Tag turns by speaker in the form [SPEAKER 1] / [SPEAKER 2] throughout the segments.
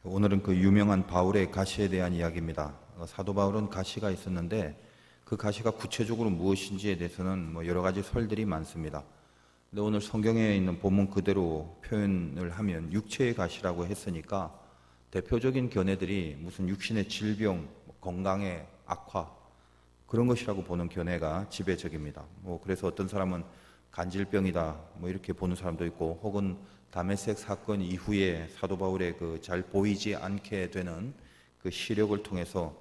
[SPEAKER 1] 오늘은 그 유명한 바울의 가시에 대한 이야기입니다. 사도 바울은 가시가 있었는데 그 가시가 구체적으로 무엇인지에 대해서는 여러 가지 설들이 많습니다. 근데 오늘 성경에 있는 본문 그대로 표현을 하면 육체의 가시라고 했으니까 대표적인 견해들이 무슨 육신의 질병, 건강의 악화 그런 것이라고 보는 견해가 지배적입니다. 그래서 어떤 사람은 간질병이다 이렇게 보는 사람도 있고, 혹은 다메섹 사건 이후에 사도 바울의 그 잘 보이지 않게 되는 그 시력을 통해서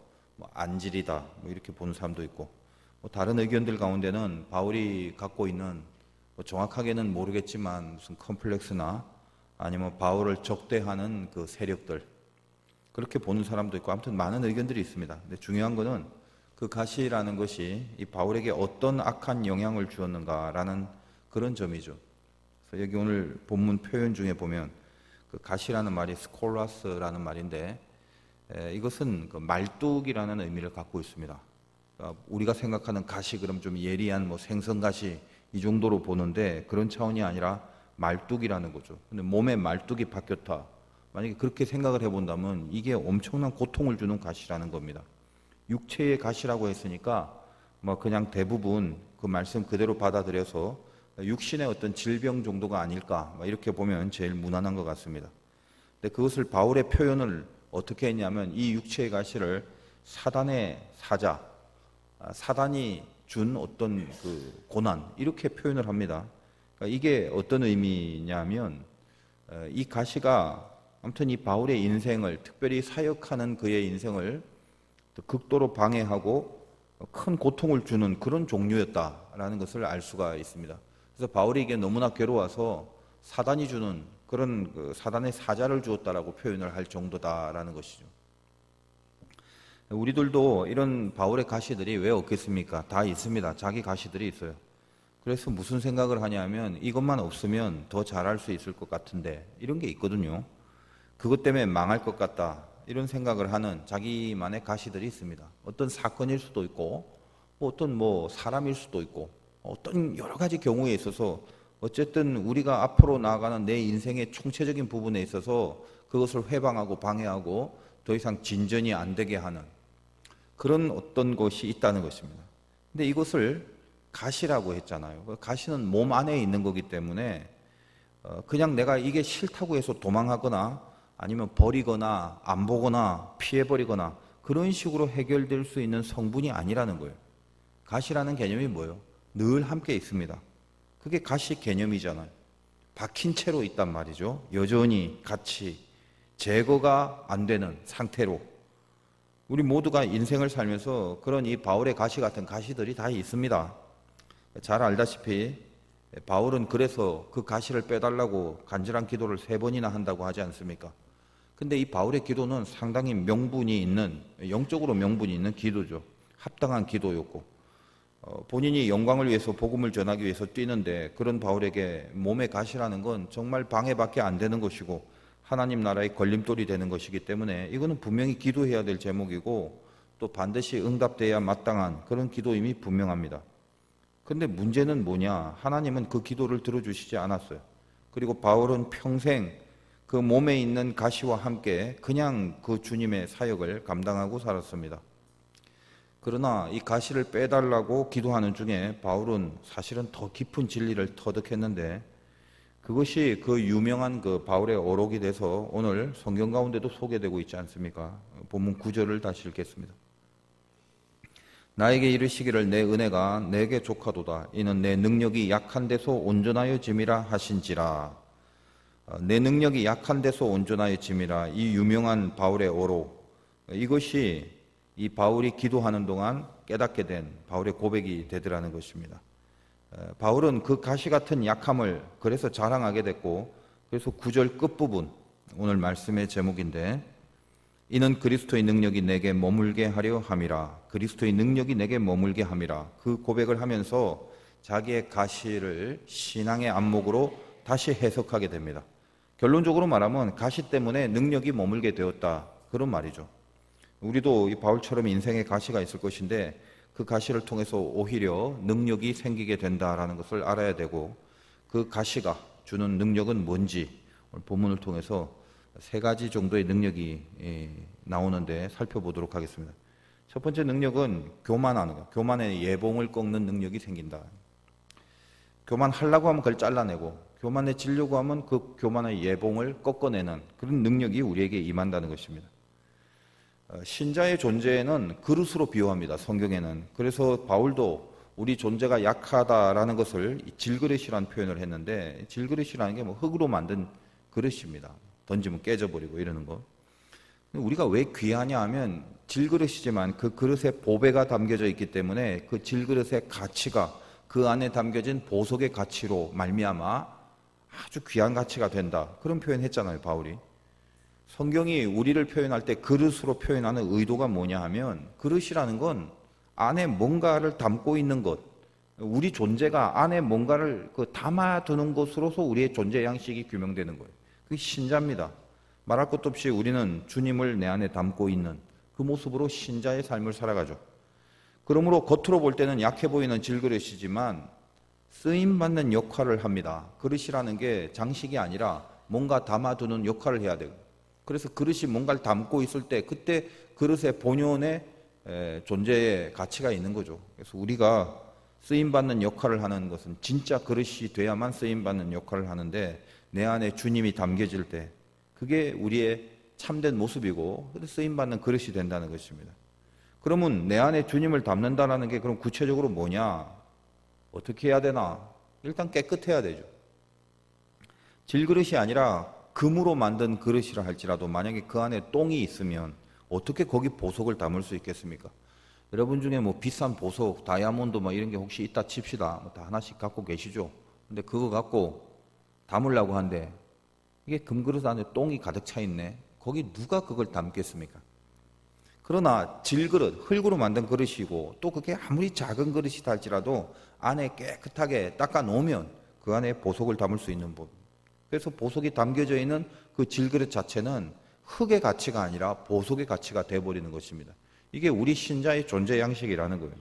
[SPEAKER 1] 안질이다 이렇게 보는 사람도 있고, 다른 의견들 가운데는 바울이 갖고 있는 정확하게는 모르겠지만 무슨 컴플렉스나 아니면 바울을 적대하는 그 세력들 그렇게 보는 사람도 있고, 아무튼 많은 의견들이 있습니다. 근데 중요한 거는 그 가시라는 것이 이 바울에게 어떤 악한 영향을 주었는가라는 그런 점이죠. 그래서 여기 오늘 본문 표현 중에 보면 그 가시라는 말이 스콜라스라는 말인데, 이것은 그 말뚝이라는 의미를 갖고 있습니다. 그러니까 우리가 생각하는 가시 그럼 좀 예리한 생선가시 이 정도로 보는데 그런 차원이 아니라 말뚝이라는 거죠. 근데 몸에 말뚝이 박혔다. 만약에 그렇게 생각을 해본다면 이게 엄청난 고통을 주는 가시라는 겁니다. 육체의 가시라고 했으니까 그냥 대부분 그 말씀 그대로 받아들여서 육신의 어떤 질병 정도가 아닐까 이렇게 보면 제일 무난한 것 같습니다. 근데 그것을 바울의 표현을 어떻게 했냐면 이 육체의 가시를 사단의 사자, 사단이 준 어떤 그 고난 이렇게 표현을 합니다. 그러니까 이게 어떤 의미냐면 이 가시가 아무튼 이 바울의 인생을, 특별히 사역하는 그의 인생을 극도로 방해하고 큰 고통을 주는 그런 종류였다라는 것을 알 수가 있습니다. 그래서 바울이 이게 너무나 괴로워서 사단이 주는 그런 사단의 사자를 주었다라고 표현을 할 정도다라는 것이죠. 우리들도 이런 바울의 가시들이 왜 없겠습니까? 다 있습니다. 자기 가시들이 있어요. 그래서 무슨 생각을 하냐면 이것만 없으면 더 잘할 수 있을 것 같은데 이런 게 있거든요. 그것 때문에 망할 것 같다 이런 생각을 하는 자기만의 가시들이 있습니다. 어떤 사건일 수도 있고 어떤 사람일 수도 있고 어떤 여러 가지 경우에 있어서 어쨌든 우리가 앞으로 나아가는 내 인생의 총체적인 부분에 있어서 그것을 회방하고 방해하고 더 이상 진전이 안 되게 하는 그런 어떤 것이 있다는 것입니다. 근데 이것을 가시라고 했잖아요. 가시는 몸 안에 있는 거기 때문에 그냥 내가 이게 싫다고 해서 도망하거나 아니면 버리거나 안 보거나 피해버리거나 그런 식으로 해결될 수 있는 성분이 아니라는 거예요. 가시라는 개념이 뭐예요? 늘 함께 있습니다. 그게 가시 개념이잖아요. 박힌 채로 있단 말이죠. 여전히 같이 제거가 안 되는 상태로 우리 모두가 인생을 살면서 그런 이 바울의 가시 같은 가시들이 다 있습니다. 잘 알다시피 바울은 그래서 그 가시를 빼달라고 간절한 기도를 3번이나 한다고 하지 않습니까? 근데 이 바울의 기도는 상당히 명분이 있는, 영적으로 명분이 있는 기도죠. 합당한 기도였고, 본인이 영광을 위해서 복음을 전하기 위해서 뛰는데 그런 바울에게 몸의 가시라는 건 정말 방해밖에 안 되는 것이고 하나님 나라의 걸림돌이 되는 것이기 때문에 이거는 분명히 기도해야 될 제목이고 또 반드시 응답돼야 마땅한 그런 기도임이 분명합니다. 근데 문제는 뭐냐? 하나님은 그 기도를 들어주시지 않았어요. 그리고 바울은 평생 그 몸에 있는 가시와 함께 그냥 그 주님의 사역을 감당하고 살았습니다. 그러나 이 가시를 빼달라고 기도하는 중에 바울은 사실은 더 깊은 진리를 터득했는데 그것이 그 유명한 그 바울의 어록이 돼서 오늘 성경 가운데도 소개되고 있지 않습니까? 본문 9절을 다시 읽겠습니다. 나에게 이르시기를 내 은혜가 내게 족하도다. 이는 내 능력이 약한 데서 온전하여 짐이라 하신지라. 내 능력이 약한 데서 온전하여 짐이라. 이 유명한 바울의 어록, 이것이 이 바울이 기도하는 동안 깨닫게 된 바울의 고백이 되더라는 것입니다. 바울은 그 가시 같은 약함을 그래서 자랑하게 됐고, 그래서 9절 끝부분 오늘 말씀의 제목인데, 이는 그리스도의 능력이 내게 머물게 하려 함이라. 그리스도의 능력이 내게 머물게 함이라. 그 고백을 하면서 자기의 가시를 신앙의 안목으로 다시 해석하게 됩니다. 결론적으로 말하면 가시 때문에 능력이 머물게 되었다, 그런 말이죠. 우리도 이 바울처럼 인생에 가시가 있을 것인데 그 가시를 통해서 오히려 능력이 생기게 된다라는 것을 알아야 되고, 그 가시가 주는 능력은 뭔지 오늘 본문을 통해서 세 가지 정도의 능력이 나오는데 살펴보도록 하겠습니다. 첫 번째 능력은 교만하는 거. 교만의 예봉을 꺾는 능력이 생긴다. 교만하려고 하면 그걸 잘라내고 교만해지려고 하면 그 교만의 예봉을 꺾어내는 그런 능력이 우리에게 임한다는 것입니다. 신자의 존재는 그릇으로 비유합니다. 성경에는. 그래서 바울도 우리 존재가 약하다라는 것을 질그릇이라는 표현을 했는데, 질그릇이라는 게 뭐 흙으로 만든 그릇입니다. 던지면 깨져버리고 이러는 거. 우리가 왜 귀하냐 하면 질그릇이지만 그 그릇에 보배가 담겨져 있기 때문에 그 질그릇의 가치가 그 안에 담겨진 보석의 가치로 말미암아 아주 귀한 가치가 된다. 그런 표현했잖아요, 바울이. 성경이 우리를 표현할 때 그릇으로 표현하는 의도가 뭐냐 하면, 그릇이라는 건 안에 뭔가를 담고 있는 것, 우리 존재가 안에 뭔가를 담아두는 것으로서 우리의 존재 양식이 규명되는 거예요. 그게 신자입니다. 말할 것도 없이 우리는 주님을 내 안에 담고 있는 그 모습으로 신자의 삶을 살아가죠. 그러므로 겉으로 볼 때는 약해 보이는 질그릇이지만 쓰임받는 역할을 합니다. 그릇이라는 게 장식이 아니라 뭔가 담아두는 역할을 해야 되고, 그래서 그릇이 뭔가를 담고 있을 때 그때 그릇의 본연의 존재의 가치가 있는 거죠. 그래서 우리가 쓰임받는 역할을 하는 것은 진짜 그릇이 돼야만 쓰임받는 역할을 하는데, 내 안에 주님이 담겨질 때 그게 우리의 참된 모습이고 쓰임받는 그릇이 된다는 것입니다. 그러면 내 안에 주님을 담는다는 게 그럼 구체적으로 뭐냐? 어떻게 해야 되나? 일단 깨끗해야 되죠. 질그릇이 아니라 금으로 만든 그릇이라 할지라도 만약에 그 안에 똥이 있으면 어떻게 거기 보석을 담을 수 있겠습니까? 여러분 중에 뭐 비싼 보석, 다이아몬드 뭐 이런 게 혹시 있다 칩시다. 뭐 다 하나씩 갖고 계시죠? 근데 그거 갖고 담으려고 하는데 이게 금그릇 안에 똥이 가득 차 있네. 거기 누가 그걸 담겠습니까? 그러나 질그릇, 흙으로 만든 그릇이고 또 그게 아무리 작은 그릇이다 할지라도 안에 깨끗하게 닦아 놓으면 그 안에 보석을 담을 수 있는 법. 그래서 보석이 담겨져 있는 그 질그릇 자체는 흙의 가치가 아니라 보석의 가치가 되어버리는 것입니다. 이게 우리 신자의 존재 양식이라는 거예요.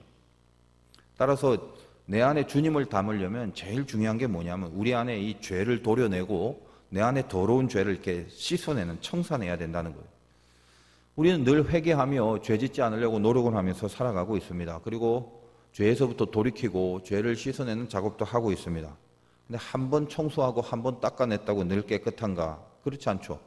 [SPEAKER 1] 따라서 내 안에 주님을 담으려면 제일 중요한 게 뭐냐면 우리 안에 이 죄를 도려내고 내 안에 더러운 죄를 이렇게 씻어내는, 청산해야 된다는 거예요. 우리는 늘 회개하며 죄 짓지 않으려고 노력을 하면서 살아가고 있습니다. 그리고 죄에서부터 돌이키고 죄를 씻어내는 작업도 하고 있습니다. 근데 한 번 청소하고 한 번 닦아냈다고 늘 깨끗한가? 그렇지 않죠.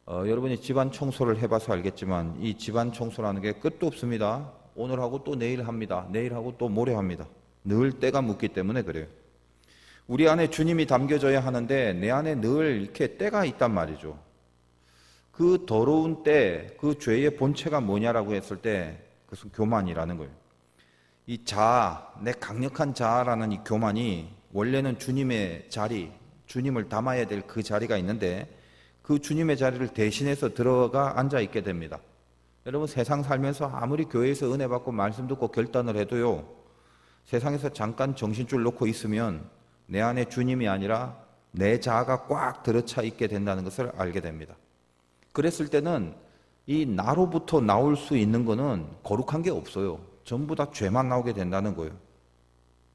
[SPEAKER 1] 여러분이 집안 청소를 해봐서 알겠지만 이 집안 청소라는 게 끝도 없습니다. 오늘 하고 또 내일 합니다. 내일 하고 또 모레 합니다. 늘 때가 묻기 때문에 그래요. 우리 안에 주님이 담겨져야 하는데 내 안에 늘 이렇게 때가 있단 말이죠. 그 더러운 때, 그 죄의 본체가 뭐냐라고 했을 때 그것은 교만이라는 거예요. 이 자아, 내 강력한 자아라는 이 교만이 원래는 주님의 자리, 주님을 담아야 될 그 자리가 있는데 그 주님의 자리를 대신해서 들어가 앉아 있게 됩니다. 여러분 세상 살면서 아무리 교회에서 은혜 받고 말씀 듣고 결단을 해도요, 세상에서 잠깐 정신줄 놓고 있으면 내 안에 주님이 아니라 내 자아가 꽉 들어차 있게 된다는 것을 알게 됩니다. 그랬을 때는 이 나로부터 나올 수 있는 거는 거룩한 게 없어요. 전부 다 죄만 나오게 된다는 거예요.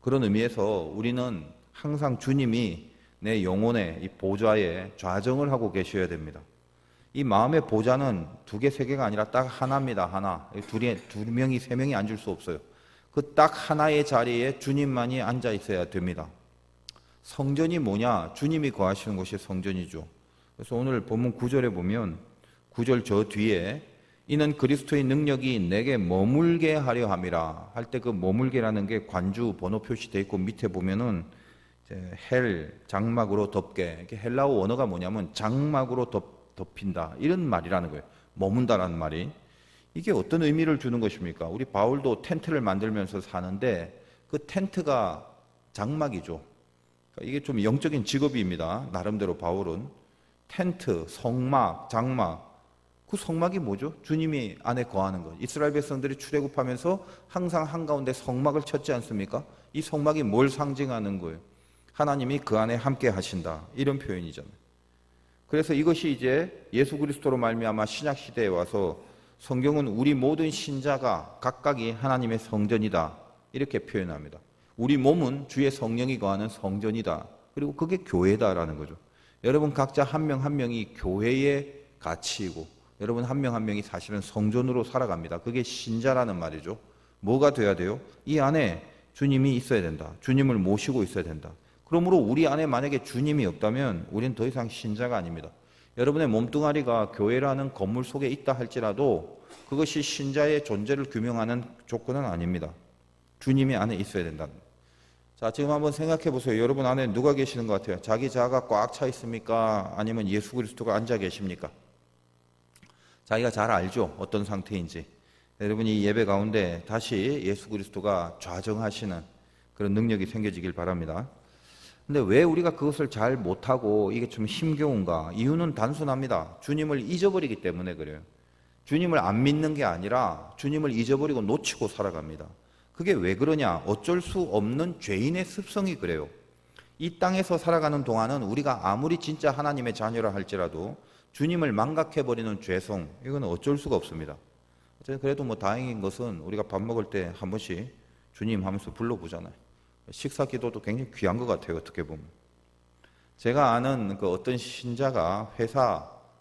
[SPEAKER 1] 그런 의미에서 우리는 항상 주님이 내 영혼의 이 보좌에 좌정을 하고 계셔야 됩니다. 이 마음의 보좌는 두 개, 세 개가 아니라 딱 하나입니다. 하나. 두 명이, 세 명이 앉을 수 없어요. 그 딱 하나의 자리에 주님만이 앉아 있어야 됩니다. 성전이 뭐냐? 주님이 거하시는 곳이 성전이죠. 그래서 오늘 본문 9절에 보면 9절 저 뒤에 이는 그리스도의 능력이 내게 머물게 하려 함이라 할 때 그 머물게라는 게 관주 번호 표시되어 있고 밑에 보면은 헬, 장막으로 덮게. 헬라어 원어가 뭐냐면 장막으로 덮인다 이런 말이라는 거예요. 머문다라는 말이. 이게 어떤 의미를 주는 것입니까? 우리 바울도 텐트를 만들면서 사는데 그 텐트가 장막이죠. 이게 좀 영적인 직업입니다. 나름대로 바울은 텐트, 성막, 장막. 그 성막이 뭐죠? 주님이 안에 거하는 것. 이스라엘 백성들이 출애굽하면서 항상 한가운데 성막을 쳤지 않습니까? 이 성막이 뭘 상징하는 거예요? 하나님이 그 안에 함께 하신다. 이런 표현이잖아요. 그래서 이것이 이제 예수 그리스도로 말미암아 신약 시대에 와서 성경은 우리 모든 신자가 각각이 하나님의 성전이다. 이렇게 표현합니다. 우리 몸은 주의 성령이 거하는 성전이다. 그리고 그게 교회다라는 거죠. 여러분 각자 한 명 한 명이 교회의 가치이고 여러분 한 명 한 명이 사실은 성전으로 살아갑니다. 그게 신자라는 말이죠. 뭐가 돼야 돼요? 이 안에 주님이 있어야 된다. 주님을 모시고 있어야 된다. 그러므로 우리 안에 만약에 주님이 없다면 우리는 더 이상 신자가 아닙니다. 여러분의 몸뚱아리가 교회라는 건물 속에 있다 할지라도 그것이 신자의 존재를 규명하는 조건은 아닙니다. 주님이 안에 있어야 된다. 자, 지금 한번 생각해 보세요. 여러분 안에 누가 계시는 것 같아요? 자기 자아가 꽉 차 있습니까? 아니면 예수 그리스도가 앉아 계십니까? 자기가 잘 알죠. 어떤 상태인지. 여러분이 예배 가운데 다시 예수 그리스도가 좌정하시는 그런 능력이 생겨지길 바랍니다. 근데 왜 우리가 그것을 잘 못하고 이게 좀 힘겨운가? 이유는 단순합니다. 주님을 잊어버리기 때문에 그래요. 주님을 안 믿는 게 아니라 주님을 잊어버리고 놓치고 살아갑니다. 그게 왜 그러냐? 어쩔 수 없는 죄인의 습성이 그래요. 이 땅에서 살아가는 동안은 우리가 아무리 진짜 하나님의 자녀라 할지라도 주님을 망각해버리는 죄성, 이건 어쩔 수가 없습니다. 그래도 뭐 다행인 것은 우리가 밥 먹을 때 한 번씩 주님 하면서 불러보잖아요. 식사 기도도 굉장히 귀한 것 같아요. 어떻게 보면. 제가 아는 그 어떤 신자가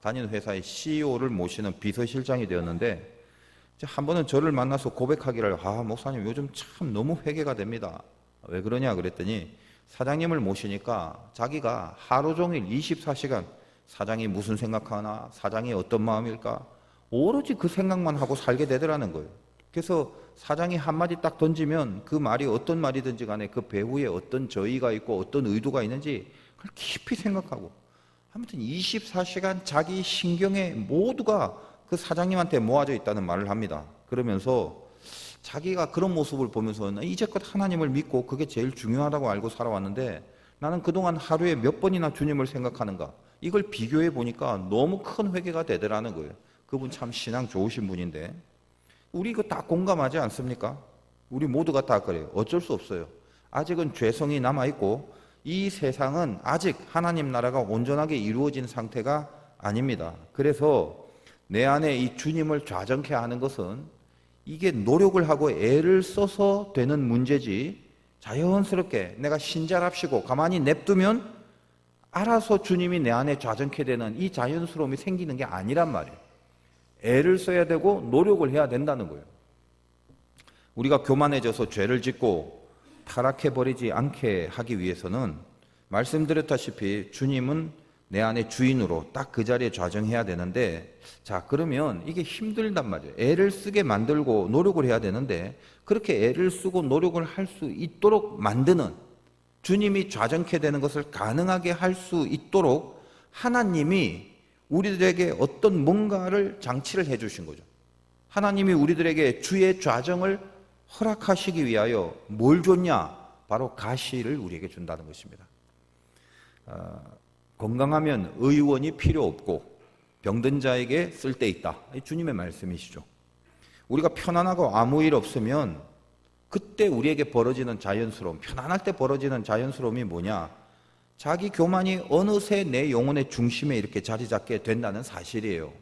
[SPEAKER 1] 다니는 회사의 CEO를 모시는 비서실장이 되었는데 한 번은 저를 만나서 고백하기를 목사님 요즘 참 너무 회개가 됩니다. 왜 그러냐 그랬더니 사장님을 모시니까 자기가 하루 종일 24시간 사장이 무슨 생각하나 사장이 어떤 마음일까 오로지 그 생각만 하고 살게 되더라는 거예요. 그래서 사장이 한마디 딱 던지면 그 말이 어떤 말이든지 간에 그 배후에 어떤 저의가 있고 어떤 의도가 있는지 그걸 깊이 생각하고 아무튼 24시간 자기 신경에 모두가 그 사장님한테 모아져 있다는 말을 합니다. 그러면서 자기가 그런 모습을 보면서 이제껏 하나님을 믿고 그게 제일 중요하다고 알고 살아왔는데 나는 그동안 하루에 몇 번이나 주님을 생각하는가 이걸 비교해 보니까 너무 큰 회개가 되더라는 거예요. 그분 참 신앙 좋으신 분인데 우리 이거 다 공감하지 않습니까? 우리 모두가 다 그래요. 어쩔 수 없어요. 아직은 죄성이 남아있고 이 세상은 아직 하나님 나라가 온전하게 이루어진 상태가 아닙니다. 그래서 내 안에 이 주님을 좌정케 하는 것은 이게 노력을 하고 애를 써서 되는 문제지 자연스럽게 내가 신자랍시고 가만히 냅두면 알아서 주님이 내 안에 좌정케 되는 이 자연스러움이 생기는 게 아니란 말이에요. 애를 써야 되고 노력을 해야 된다는 거예요. 우리가 교만해져서 죄를 짓고 타락해버리지 않게 하기 위해서는 말씀드렸다시피 주님은 내 안에 주인으로 딱 그 자리에 좌정해야 되는데 자 그러면 이게 힘들단 말이에요. 애를 쓰게 만들고 노력을 해야 되는데 그렇게 애를 쓰고 노력을 할 수 있도록 만드는 주님이 좌정케 되는 것을 가능하게 할 수 있도록 하나님이 우리들에게 어떤 뭔가를 장치를 해 주신 거죠. 하나님이 우리들에게 주의 좌정을 허락하시기 위하여 뭘 줬냐? 바로 가시를 우리에게 준다는 것입니다. 건강하면 의원이 필요 없고 병든 자에게 쓸데있다. 주님의 말씀이시죠. 우리가 편안하고 아무 일 없으면 그때 우리에게 벌어지는 자연스러움, 편안할 때 벌어지는 자연스러움이 뭐냐? 자기 교만이 어느새 내 영혼의 중심에 이렇게 자리 잡게 된다는 사실이에요.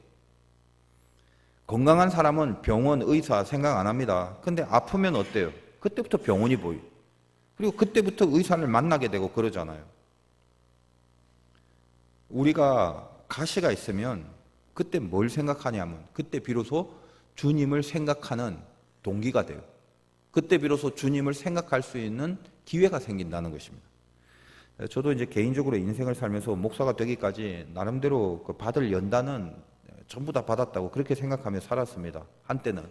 [SPEAKER 1] 건강한 사람은 병원, 의사 생각 안 합니다. 근데 아프면 어때요? 그때부터 병원이 보여요. 그리고 그때부터 의사를 만나게 되고 그러잖아요. 우리가 가시가 있으면 그때 뭘 생각하냐면 그때 비로소 주님을 생각하는 동기가 돼요. 그때 비로소 주님을 생각할 수 있는 기회가 생긴다는 것입니다. 저도 이제 개인적으로 인생을 살면서 목사가 되기까지 나름대로 그 받을 연단은 전부 다 받았다고 그렇게 생각하며 살았습니다. 한때는.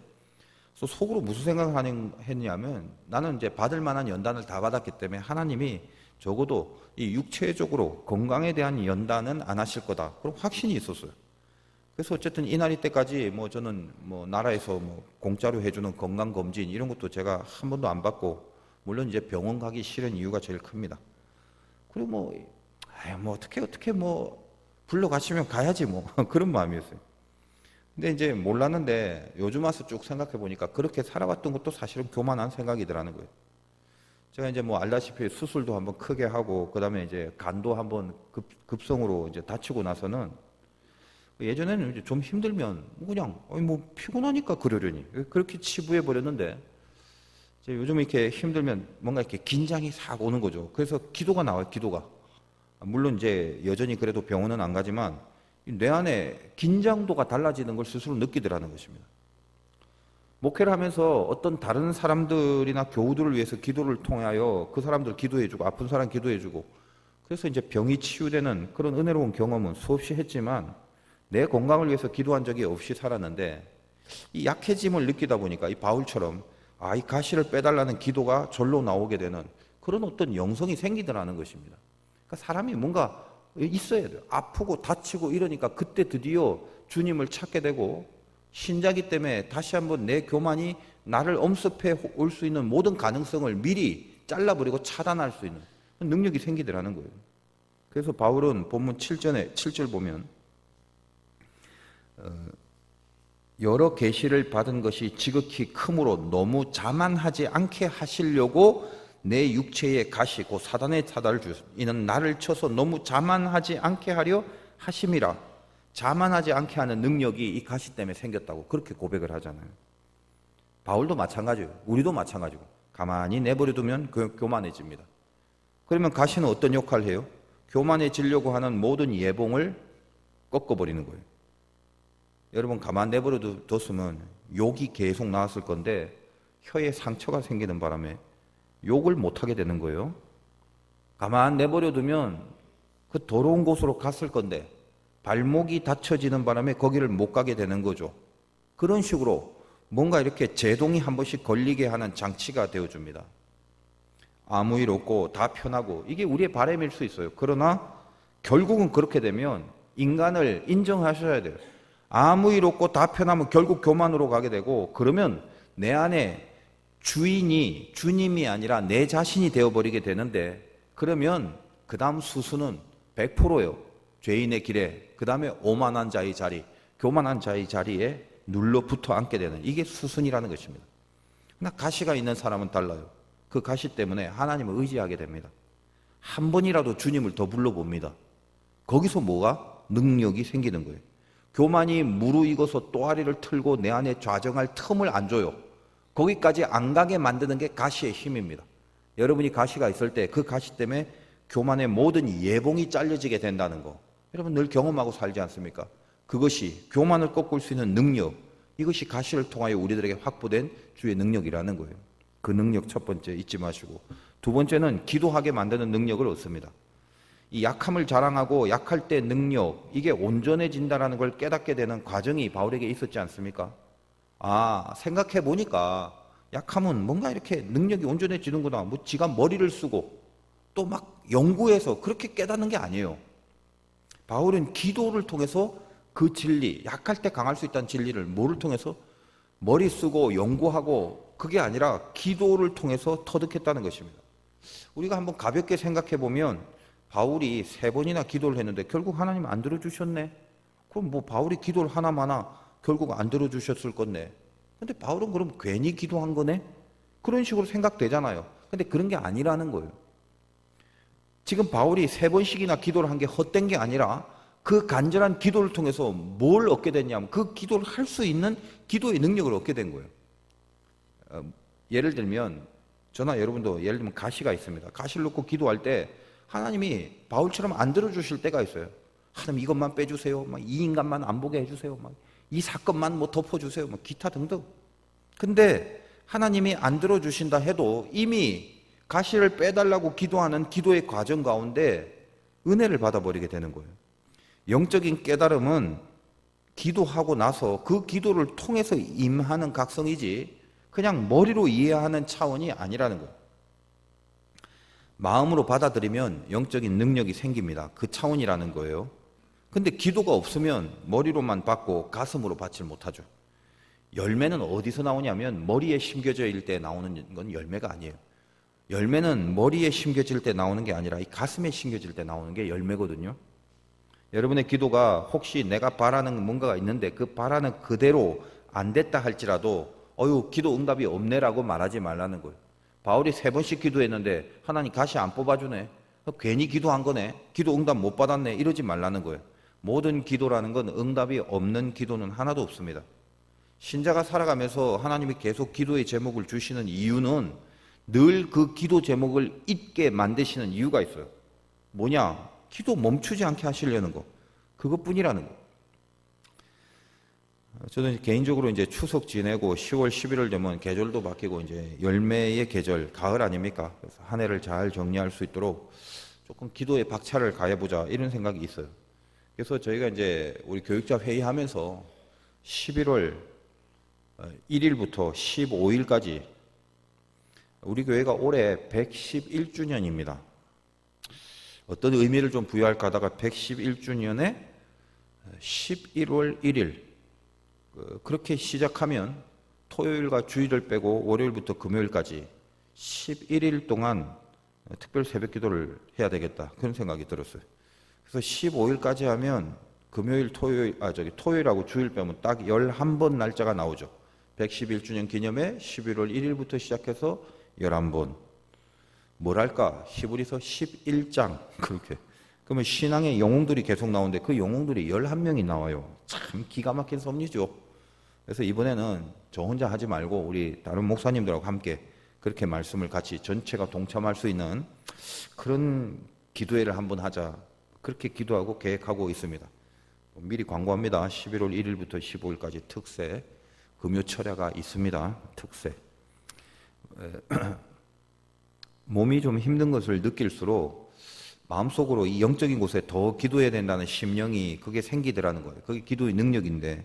[SPEAKER 1] 그래서 속으로 무슨 생각을 했냐면 나는 이제 받을 만한 연단을 다 받았기 때문에 하나님이 적어도 이 육체적으로 건강에 대한 연단은 안 하실 거다. 그런 확신이 있었어요. 그래서 어쨌든 이날이 때까지 저는 나라에서 공짜로 해주는 건강검진 이런 것도 제가 한 번도 안 받고 물론 이제 병원 가기 싫은 이유가 제일 큽니다. 그리고 어떻게 불러가시면 가야지 그런 마음이었어요. 근데 이제 몰랐는데 요즘 와서 쭉 생각해 보니까 그렇게 살아왔던 것도 사실은 교만한 생각이더라는 거예요. 제가 이제 알다시피 수술도 한번 크게 하고 그다음에 이제 간도 한번 급성으로 이제 다치고 나서는 예전에는 이제 좀 힘들면 그냥 피곤하니까 그러려니 그렇게 치부해 버렸는데 요즘 이렇게 힘들면 뭔가 이렇게 긴장이 싹 오는 거죠. 그래서 기도가 나와요. 기도가 물론 이제 여전히 그래도 병원은 안 가지만 뇌 안에 긴장도가 달라지는 걸 스스로 느끼더라는 것입니다. 목회를 하면서 어떤 다른 사람들이나 교우들을 위해서 기도를 통하여 그 사람들 기도해주고 아픈 사람 기도해주고 그래서 이제 병이 치유되는 그런 은혜로운 경험은 수없이 했지만 내 건강을 위해서 기도한 적이 없이 살았는데 이 약해짐을 느끼다 보니까 이 바울처럼 이 가시를 빼달라는 기도가 절로 나오게 되는 그런 어떤 영성이 생기더라는 것입니다. 그러니까 사람이 뭔가 있어야 돼요. 아프고 다치고 이러니까 그때 드디어 주님을 찾게 되고 신자기 때문에 다시 한번 내 교만이 나를 엄습해 올 수 있는 모든 가능성을 미리 잘라버리고 차단할 수 있는 능력이 생기더라는 거예요. 그래서 바울은 본문 7절 보면 여러 계시를 받은 것이 지극히 크므로 너무 자만하지 않게 하시려고 내 육체에 가시 곧 사단의 사다를 주소 이는 나를 쳐서 너무 자만하지 않게 하려 하심이라. 자만하지 않게 하는 능력이 이 가시 때문에 생겼다고 그렇게 고백을 하잖아요. 바울도 마찬가지예요. 우리도 마찬가지고 가만히 내버려두면 교만해집니다. 그러면 가시는 어떤 역할을 해요? 교만해지려고 하는 모든 예봉을 꺾어버리는 거예요. 여러분 가만 내버려뒀으면 욕이 계속 나왔을 건데 혀에 상처가 생기는 바람에 욕을 못하게 되는 거예요. 가만 내버려두면 그 더러운 곳으로 갔을 건데 발목이 다쳐지는 바람에 거기를 못 가게 되는 거죠. 그런 식으로 뭔가 이렇게 제동이 한 번씩 걸리게 하는 장치가 되어줍니다. 아무 일 없고 다 편하고 이게 우리의 바람일 수 있어요. 그러나 결국은 그렇게 되면 인간을 인정하셔야 돼요. 아무 일 없고 다 편하면 결국 교만으로 가게 되고 그러면 내 안에 주인이 주님이 아니라 내 자신이 되어버리게 되는데 그러면 그 다음 수순은 100%예요. 죄인의 길에 그 다음에 오만한 자의 자리, 교만한 자의 자리에 눌러붙어 앉게 되는 이게 수순이라는 것입니다. 그러나 가시가 있는 사람은 달라요. 그 가시 때문에 하나님을 의지하게 됩니다. 한 번이라도 주님을 더 불러봅니다. 거기서 뭐가? 능력이 생기는 거예요. 교만이 무르익어서 또아리를 틀고 내 안에 좌정할 틈을 안 줘요. 거기까지 안 가게 만드는 게 가시의 힘입니다. 여러분이 가시가 있을 때 그 가시 때문에 교만의 모든 예봉이 잘려지게 된다는 거 여러분 늘 경험하고 살지 않습니까? 그것이 교만을 꺾을 수 있는 능력, 이것이 가시를 통하여 우리들에게 확보된 주의 능력이라는 거예요. 그 능력 첫 번째 잊지 마시고 두 번째는 기도하게 만드는 능력을 얻습니다. 이 약함을 자랑하고 약할 때 능력, 이게 온전해진다는 걸 깨닫게 되는 과정이 바울에게 있었지 않습니까? 생각해 보니까 약함은 뭔가 이렇게 능력이 온전해지는구나. 뭐 지가 머리를 쓰고 또 막 연구해서 그렇게 깨닫는 게 아니에요. 바울은 기도를 통해서 그 진리, 약할 때 강할 수 있다는 진리를 뭐를 통해서? 머리 쓰고 연구하고 그게 아니라 기도를 통해서 터득했다는 것입니다. 우리가 한번 가볍게 생각해 보면 바울이 3번이나 기도를 했는데 결국 하나님 안 들어주셨네. 그럼 뭐 바울이 기도를 하나마나 결국 안 들어주셨을 건데. 근데 바울은 그럼 괜히 기도한 거네? 그런 식으로 생각되잖아요. 근데 그런 게 아니라는 거예요. 지금 바울이 3번씩이나 기도를 한 게 헛된 게 아니라 그 간절한 기도를 통해서 뭘 얻게 됐냐면 그 기도를 할 수 있는 기도의 능력을 얻게 된 거예요. 예를 들면 저나 여러분도 예를 들면 가시가 있습니다. 가시를 놓고 기도할 때 하나님이 바울처럼 안 들어주실 때가 있어요. 하나님 이것만 빼주세요. 이 인간만 안 보게 해주세요. 이 사건만 덮어주세요. 기타 등등. 근데 하나님이 안 들어주신다 해도 이미 가시를 빼달라고 기도하는 기도의 과정 가운데 은혜를 받아버리게 되는 거예요. 영적인 깨달음은 기도하고 나서 그 기도를 통해서 임하는 각성이지 그냥 머리로 이해하는 차원이 아니라는 거예요. 마음으로 받아들이면 영적인 능력이 생깁니다. 그 차원이라는 거예요. 근데 기도가 없으면 머리로만 받고 가슴으로 받지 못하죠. 열매는 어디서 나오냐면 머리에 심겨질 때 나오는 건 열매가 아니에요. 열매는 머리에 심겨질 때 나오는 게 아니라 이 가슴에 심겨질 때 나오는 게 열매거든요. 여러분의 기도가 혹시 내가 바라는 뭔가가 있는데 그 바라는 그대로 안 됐다 할지라도 기도 응답이 없네라고 말하지 말라는 거예요. 바울이 3번씩 기도했는데 하나님 가시 안 뽑아주네. 괜히 기도한 거네. 기도 응답 못 받았네. 이러지 말라는 거예요. 모든 기도라는 건 응답이 없는 기도는 하나도 없습니다. 신자가 살아가면서 하나님이 계속 기도의 제목을 주시는 이유는 늘 그 기도 제목을 잊게 만드시는 이유가 있어요. 뭐냐? 기도 멈추지 않게 하시려는 거. 그것뿐이라는 거. 저는 이제 개인적으로 이제 추석 지내고 10월, 11월 되면 계절도 바뀌고 이제 열매의 계절, 가을 아닙니까? 그래서 한 해를 잘 정리할 수 있도록 조금 기도에 박차를 가해보자 이런 생각이 있어요. 그래서 저희가 이제 우리 교육자 회의하면서 11월 1일부터 15일까지 우리 교회가 올해 111주년입니다. 어떤 의미를 좀 부여할까 하다가 111주년에 11월 1일 그렇게 시작하면 토요일과 주일을 빼고 월요일부터 금요일까지 11일 동안 특별 새벽 기도를 해야 되겠다 그런 생각이 들었어요. 그래서 15일까지 하면 금요일, 토요일하고 주일 빼면 딱 11번 날짜가 나오죠. 111주년 기념에 11월 1일부터 시작해서 11번. 뭐랄까? 히브리서 11장. 그렇게. 그러면 신앙의 영웅들이 계속 나오는데 그 영웅들이 11명이 나와요. 참 기가 막힌 섭리죠. 그래서 이번에는 저 혼자 하지 말고 우리 다른 목사님들하고 함께 그렇게 말씀을 같이 전체가 동참할 수 있는 그런 기도회를 한번 하자. 그렇게 기도하고 계획하고 있습니다. 미리 광고합니다. 11월 1일부터 15일까지 특세 금요 철야가 있습니다. 특세. 몸이 좀 힘든 것을 느낄수록 마음속으로 이 영적인 곳에 더 기도해야 된다는 심령이 그게 생기더라는 거예요. 그게 기도의 능력인데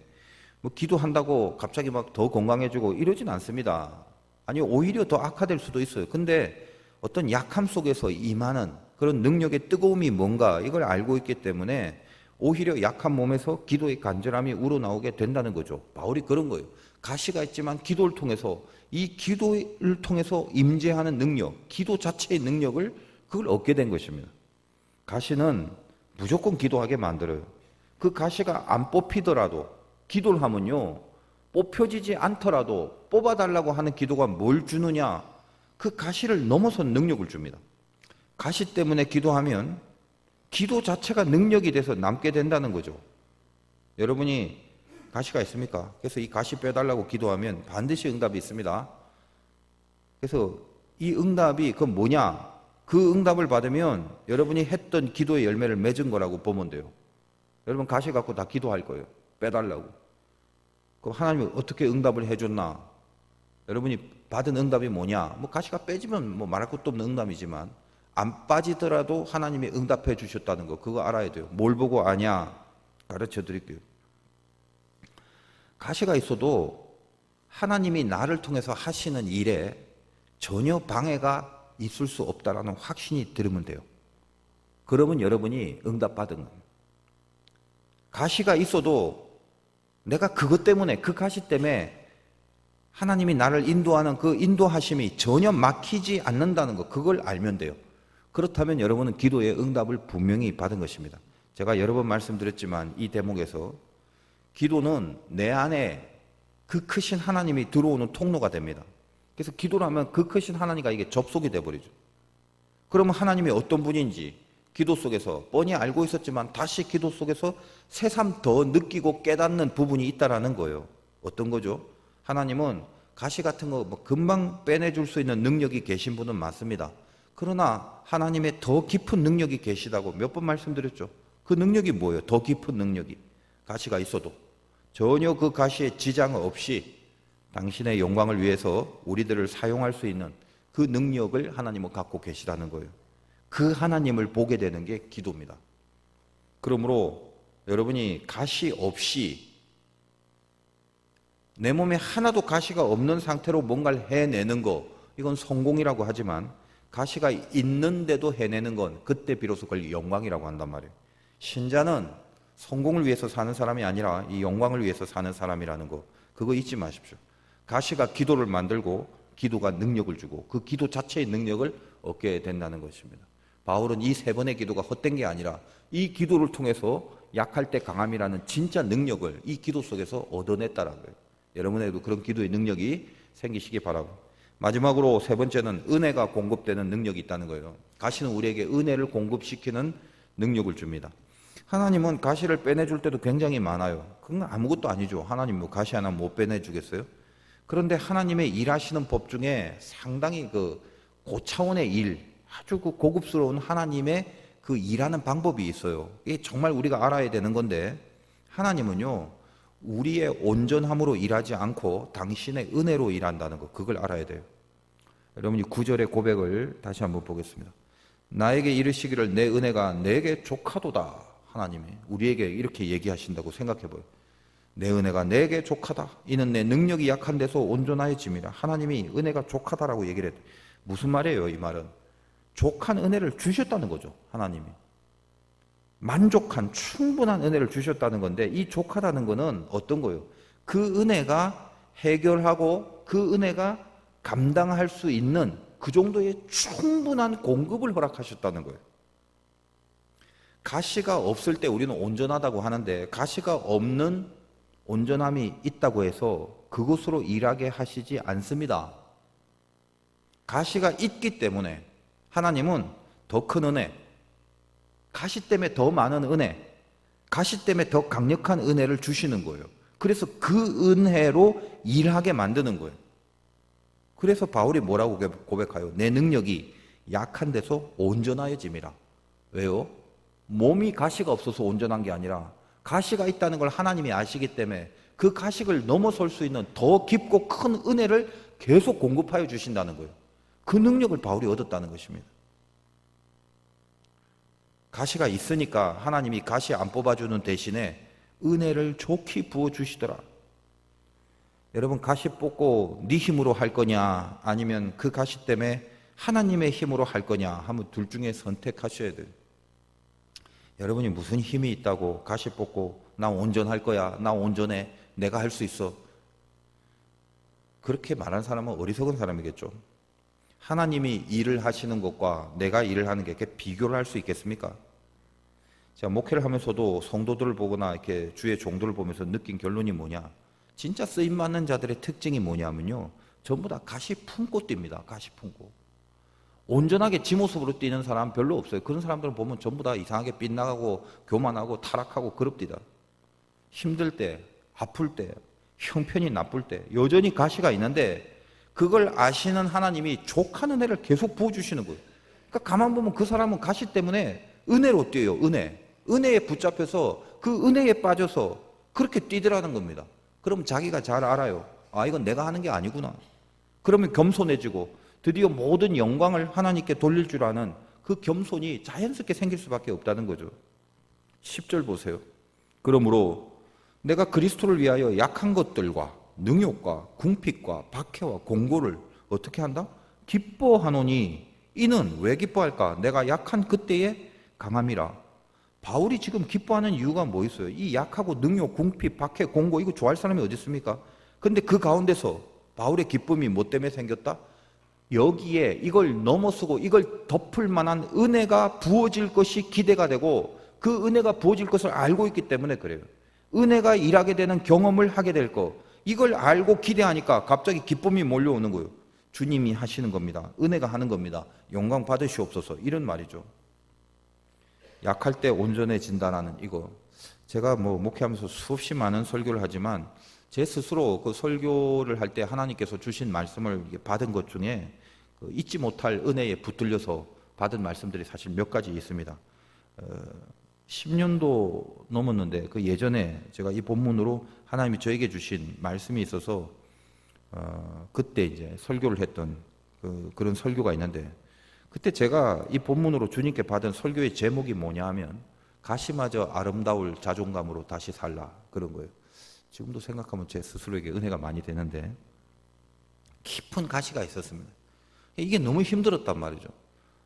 [SPEAKER 1] 뭐 기도한다고 갑자기 막 더 건강해지고 이러진 않습니다. 아니 오히려 더 악화될 수도 있어요. 근데 어떤 약함 속에서 임하는 그런 능력의 뜨거움이 뭔가 이걸 알고 있기 때문에 오히려 약한 몸에서 기도의 간절함이 우러나오게 된다는 거죠. 바울이 그런 거예요. 가시가 있지만 기도를 통해서 이 기도를 통해서 임재하는 능력, 기도 자체의 능력을 그걸 얻게 된 것입니다. 가시는 무조건 기도하게 만들어요. 그 가시가 안 뽑히더라도 기도를 하면요 뽑혀지지 않더라도 뽑아달라고 하는 기도가 뭘 주느냐, 그 가시를 넘어선 능력을 줍니다. 가시 때문에 기도하면 기도 자체가 능력이 돼서 남게 된다는 거죠. 여러분이 가시가 있습니까? 그래서 이 가시 빼달라고 기도하면 반드시 응답이 있습니다. 그래서 이 응답이 그건 뭐냐? 그 응답을 받으면 여러분이 했던 기도의 열매를 맺은 거라고 보면 돼요. 여러분 가시 갖고 다 기도할 거예요. 빼달라고. 그럼 하나님이 어떻게 응답을 해줬나? 여러분이 받은 응답이 뭐냐? 뭐 가시가 빼지면 뭐 말할 것도 없는 응답이지만 안 빠지더라도 하나님이 응답해 주셨다는 거 그거 알아야 돼요. 뭘 보고 아냐? 가르쳐 드릴게요. 가시가 있어도 하나님이 나를 통해서 하시는 일에 전혀 방해가 있을 수 없다라는 확신이 들으면 돼요. 그러면 여러분이 응답받은 거예요. 가시가 있어도 내가 그것 때문에 그 가시 때문에 하나님이 나를 인도하는 그 인도하심이 전혀 막히지 않는다는 거 그걸 알면 돼요. 그렇다면 여러분은 기도의 응답을 분명히 받은 것입니다. 제가 여러 번 말씀드렸지만 이 대목에서 기도는 내 안에 그 크신 하나님이 들어오는 통로가 됩니다. 그래서 기도를 하면 그 크신 하나님과 이게 접속이 돼버리죠. 그러면 하나님이 어떤 분인지 기도 속에서 뻔히 알고 있었지만 다시 기도 속에서 새삼 더 느끼고 깨닫는 부분이 있다라는 거예요. 어떤 거죠? 하나님은 가시 같은 거 뭐 금방 빼내줄 수 있는 능력이 계신 분은 맞습니다. 그러나 하나님의 더 깊은 능력이 계시다고 몇 번 말씀드렸죠. 그 능력이 뭐예요? 더 깊은 능력이. 가시가 있어도 전혀 그 가시에 지장 없이 당신의 영광을 위해서 우리들을 사용할 수 있는 그 능력을 하나님은 갖고 계시다는 거예요. 그 하나님을 보게 되는 게 기도입니다. 그러므로 여러분이 가시 없이 내 몸에 하나도 가시가 없는 상태로 뭔가를 해내는 거 이건 성공이라고 하지만 가시가 있는데도 해내는 건 그때 비로소 그걸 영광이라고 한단 말이에요. 신자는 성공을 위해서 사는 사람이 아니라 이 영광을 위해서 사는 사람이라는 거 그거 잊지 마십시오. 가시가 기도를 만들고 기도가 능력을 주고 그 기도 자체의 능력을 얻게 된다는 것입니다. 바울은 이 세 번의 기도가 헛된 게 아니라 이 기도를 통해서 약할 때 강함이라는 진짜 능력을 이 기도 속에서 얻어냈다라는 거예요. 여러분에게도 그런 기도의 능력이 생기시기 바라고. 마지막으로 세 번째는 은혜가 공급되는 능력이 있다는 거예요. 가시는 우리에게 은혜를 공급시키는 능력을 줍니다. 하나님은 가시를 빼내줄 때도 굉장히 많아요. 그건 아무것도 아니죠. 하나님 뭐 가시 하나 못 빼내주겠어요? 그런데 하나님의 일하시는 법 중에 상당히 그 고차원의 일, 아주 그 고급스러운 하나님의 그 그 일하는 방법이 있어요. 이게 정말 우리가 알아야 되는 건데, 하나님은요 우리의 온전함으로 일하지 않고 당신의 은혜로 일한다는 거, 그걸 알아야 돼요. 여러분이 9절의 고백을 다시 한번 보겠습니다. 나에게 이르시기를 내 은혜가 내게 족하도다. 하나님이 우리에게 이렇게 얘기하신다고 생각해봐요. 내 은혜가 내게 족하다. 이는 내 능력이 약한 데서 온전하여짐이라. 하나님이 은혜가 족하다라고 얘기를 했대. 무슨 말이에요? 이 말은 족한 은혜를 주셨다는 거죠. 하나님이 만족한 충분한 은혜를 주셨다는 건데, 이 족하다는 거는 어떤 거예요? 그 은혜가 해결하고 그 은혜가 감당할 수 있는 그 정도의 충분한 공급을 허락하셨다는 거예요. 가시가 없을 때 우리는 온전하다고 하는데, 가시가 없는 온전함이 있다고 해서 그것으로 일하게 하시지 않습니다. 가시가 있기 때문에 하나님은 더 큰 은혜, 가시 때문에 더 많은 은혜, 가시 때문에 더 강력한 은혜를 주시는 거예요. 그래서 그 은혜로 일하게 만드는 거예요. 그래서 바울이 뭐라고 고백해요? 내 능력이 약한 데서 온전하여짐이라. 왜요? 몸이 가시가 없어서 온전한 게 아니라 가시가 있다는 걸 하나님이 아시기 때문에 그 가식을 넘어설 수 있는 더 깊고 큰 은혜를 계속 공급하여 주신다는 거예요. 그 능력을 바울이 얻었다는 것입니다. 가시가 있으니까 하나님이 가시 안 뽑아주는 대신에 은혜를 좋게 부어주시더라. 여러분, 가시 뽑고 네 힘으로 할 거냐 아니면 그 가시 때문에 하나님의 힘으로 할 거냐 하면 둘 중에 선택하셔야 돼요. 여러분이 무슨 힘이 있다고 가시 뽑고 나 온전할 거야, 나 온전해, 내가 할 수 있어, 그렇게 말하는 사람은 어리석은 사람이겠죠. 하나님이 일을 하시는 것과 내가 일을 하는 게 이렇게 비교를 할 수 있겠습니까? 제가 목회를 하면서도 성도들을 보거나 이렇게 주의 종들을 보면서 느낀 결론이 뭐냐, 진짜 쓰임받는 자들의 특징이 뭐냐면요, 전부 다 가시 품고 뜁니다. 가시 품고. 온전하게 지 모습으로 뛰는 사람 별로 없어요. 그런 사람들을 보면 전부 다 이상하게 빗나가고 교만하고 타락하고 그럽디다. 힘들 때, 아플 때, 형편이 나쁠 때 여전히 가시가 있는데, 그걸 아시는 하나님이 족한 은혜를 계속 부어주시는 거예요. 그러니까 가만 보면 그 사람은 가시 때문에 은혜로 뛰어요. 은혜에 붙잡혀서 그 은혜에 빠져서 그렇게 뛰더라는 겁니다. 그럼 자기가 잘 알아요. 아, 이건 내가 하는 게 아니구나. 그러면 겸손해지고 드디어 모든 영광을 하나님께 돌릴 줄 아는 그 겸손이 자연스럽게 생길 수밖에 없다는 거죠. 10절 보세요. 그러므로 내가 그리스도를 위하여 약한 것들과 능욕과 궁핍과 박해와 공고를 어떻게 한다? 기뻐하노니. 이는 왜 기뻐할까? 내가 약한 그때의 강함이라. 바울이 지금 기뻐하는 이유가 뭐 있어요? 이 약하고 능욕, 궁핍, 박해, 공고, 이거 좋아할 사람이 어디 있습니까? 근데 그 가운데서 바울의 기쁨이 뭐 때문에 생겼다? 여기에 이걸 넘어서고 이걸 덮을 만한 은혜가 부어질 것이 기대가 되고, 그 은혜가 부어질 것을 알고 있기 때문에 그래요. 은혜가 일하게 되는 경험을 하게 될 거, 이걸 알고 기대하니까 갑자기 기쁨이 몰려오는 거예요. 주님이 하시는 겁니다. 은혜가 하는 겁니다. 영광 받으시옵소서, 이런 말이죠. 약할 때 온전해진다라는 이거, 제가 뭐 목회하면서 수없이 많은 설교를 하지만 제 스스로 그 설교를 할 때 하나님께서 주신 말씀을 받은 것 중에 잊지 못할 은혜에 붙들려서 받은 말씀들이 사실 몇 가지 있습니다. 10년도 넘었는데 그 예전에 제가 이 본문으로 하나님이 저에게 주신 말씀이 있어서 그때 이제 설교를 했던 그런 설교가 있는데, 그때 제가 이 본문으로 주님께 받은 설교의 제목이 뭐냐 하면 가시마저 아름다울 자존감으로 다시 살라, 그런 거예요. 지금도 생각하면 제 스스로에게 은혜가 많이 되는데, 깊은 가시가 있었습니다. 이게 너무 힘들었단 말이죠.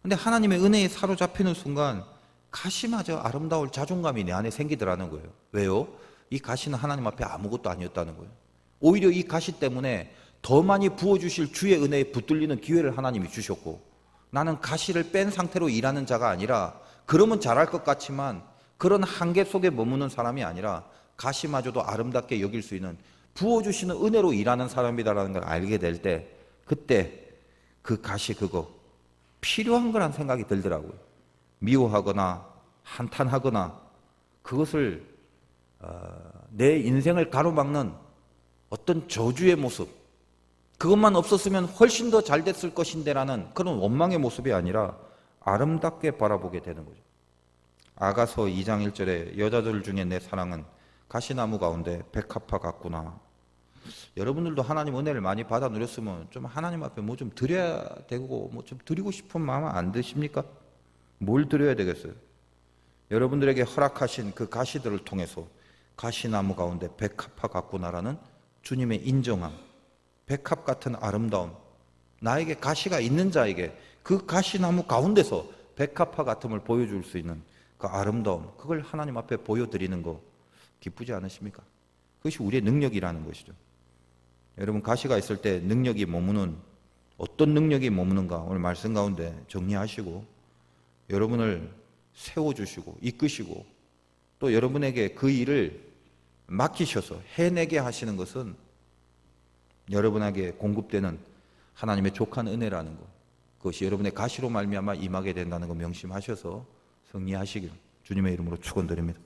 [SPEAKER 1] 근데 하나님의 은혜에 사로잡히는 순간 가시마저 아름다울 자존감이 내 안에 생기더라는 거예요. 왜요? 이 가시는 하나님 앞에 아무것도 아니었다는 거예요. 오히려 이 가시 때문에 더 많이 부어주실 주의 은혜에 붙들리는 기회를 하나님이 주셨고, 나는 가시를 뺀 상태로 일하는 자가 아니라, 그러면 잘할 것 같지만 그런 한계 속에 머무는 사람이 아니라 가시마저도 아름답게 여길 수 있는 부어주시는 은혜로 일하는 사람이다라는 걸 알게 될 때, 그때 그 가시 그거 필요한 거란 생각이 들더라고요. 미워하거나 한탄하거나 그것을 내 인생을 가로막는 어떤 저주의 모습, 그것만 없었으면 훨씬 더 잘 됐을 것인데라는 그런 원망의 모습이 아니라 아름답게 바라보게 되는 거죠. 아가서 2장 1절에 여자들 중에 내 사랑은 가시나무 가운데 백합화 같구나. 여러분들도 하나님 은혜를 많이 받아 누렸으면 좀 하나님 앞에 뭐 좀 드려야 되고 뭐 좀 드리고 싶은 마음 안 드십니까? 뭘 드려야 되겠어요? 여러분들에게 허락하신 그 가시들을 통해서 가시나무 가운데 백합화 같구나라는 주님의 인정함, 백합 같은 아름다움, 나에게 가시가 있는 자에게 그 가시나무 가운데서 백합화 같음을 보여줄 수 있는 그 아름다움, 그걸 하나님 앞에 보여드리는 거 기쁘지 않으십니까? 그것이 우리의 능력이라는 것이죠. 여러분, 가시가 있을 때 능력이 머무는, 어떤 능력이 머무는가 오늘 말씀 가운데 정리하시고 여러분을 세워주시고 이끄시고 또 여러분에게 그 일을 맡기셔서 해내게 하시는 것은 여러분에게 공급되는 하나님의 족한 은혜라는 것, 그것이 여러분의 가시로 말미암아 임하게 된다는 거 명심하셔서 승리하시길 주님의 이름으로 축원드립니다.